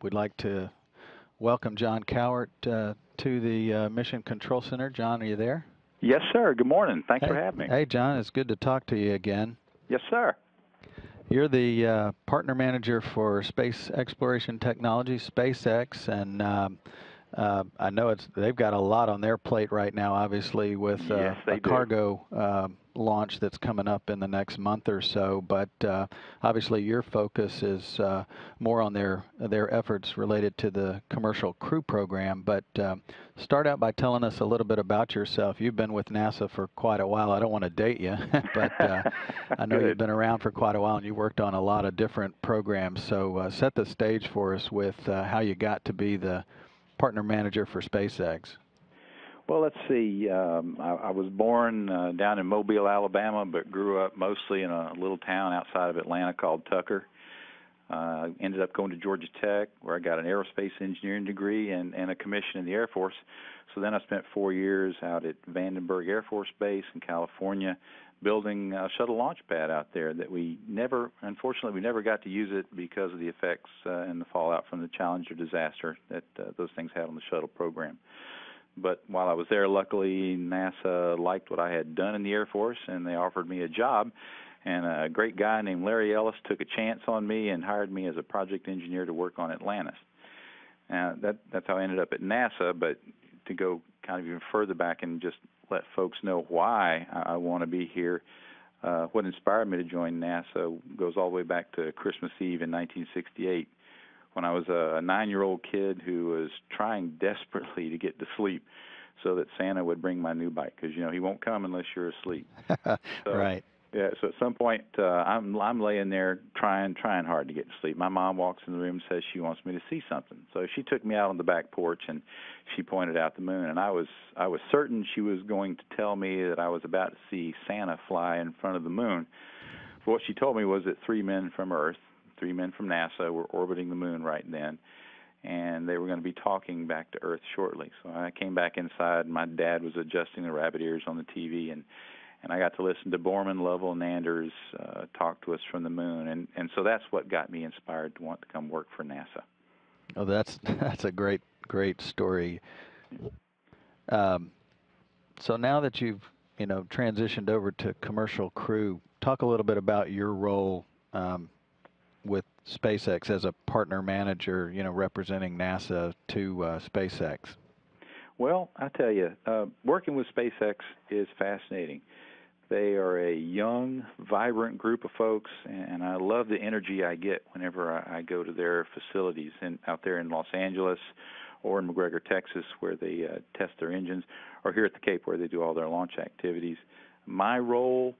we'd like to welcome John Cowart to the Mission Control Center. John, are you there? Yes, sir. Good morning. Thanks for Hey, having me. hey, John. It's good to talk to you again. Yes, sir. You're the partner manager for Space Exploration Technology, SpaceX, and I know they've got a lot on their plate right now, obviously, with Yes, a they do. cargo launch that's coming up in the next month or so. But obviously, your focus is more on their efforts related to the Commercial Crew Program. But start out by telling us a little bit about yourself. You've been with NASA for quite a while. I don't want to date you, but I know you've been around for quite a while, and you worked on a lot of different programs. So set the stage for us with how you got to be the partner manager for SpaceX. Well, let's see. I was born down in Mobile, Alabama, but grew up mostly in a little town outside of Atlanta called Tucker. Ended up going to Georgia Tech, where I got an aerospace engineering degree and a commission in the Air Force. So then I spent 4 years out at Vandenberg Air Force Base in California, building a shuttle launch pad out there that unfortunately, we never got to use it because of the effects and the fallout from the Challenger disaster that those things had on the shuttle program. But while I was there, luckily, NASA liked what I had done in the Air Force, and they offered me a job. And a great guy named Larry Ellis took a chance on me and hired me as a project engineer to work on Atlantis. That's how I ended up at NASA. But to go kind of even further back and just let folks know why I want to be here, what inspired me to join NASA goes all the way back to Christmas Eve in 1968, when I was a 9-year-old kid who was trying desperately to get to sleep so that Santa would bring my new bike, because he won't come unless you're asleep. Right. Yeah, so at some point I'm laying there trying hard to get to sleep. My mom walks in the room and says she wants me to see something. So she took me out on the back porch and she pointed out the moon, and I was certain she was going to tell me that I was about to see Santa fly in front of the moon. But what she told me was that 3 men from Earth, 3 men from NASA, were orbiting the moon right then, and they were going to be talking back to Earth shortly. So I came back inside, and my dad was adjusting the rabbit ears on the TV, and I got to listen to Borman, Lovell, and Anders talk to us from the moon, and so that's what got me inspired to want to come work for NASA. Oh, that's a great story. So now that you've transitioned over to Commercial Crew, talk a little bit about your role with SpaceX as a partner manager, representing NASA to SpaceX. Well, I tell you, working with SpaceX is fascinating. They are a young, vibrant group of folks, and I love the energy I get whenever I go to their facilities out there in Los Angeles or in McGregor, Texas, where they test their engines, or here at the Cape where they do all their launch activities. My role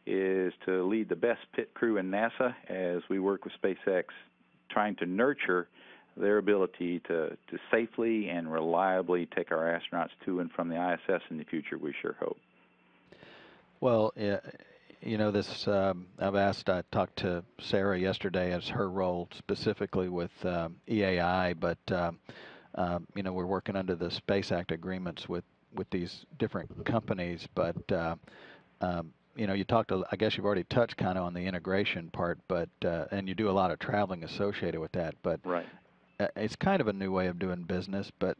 is to lead the best pit crew in NASA as we work with SpaceX, trying to nurture their ability to safely and reliably take our astronauts to and from the ISS in the future, we sure hope. Well, this I talked to Sarah yesterday as her role specifically with EAI, but we're working under the Space Act agreements with these different companies. But you talked. I guess you've already touched kind of on the integration part, but and you do a lot of traveling associated with that. But right. It's kind of a new way of doing business. But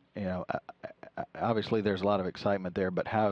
obviously there's a lot of excitement there. But how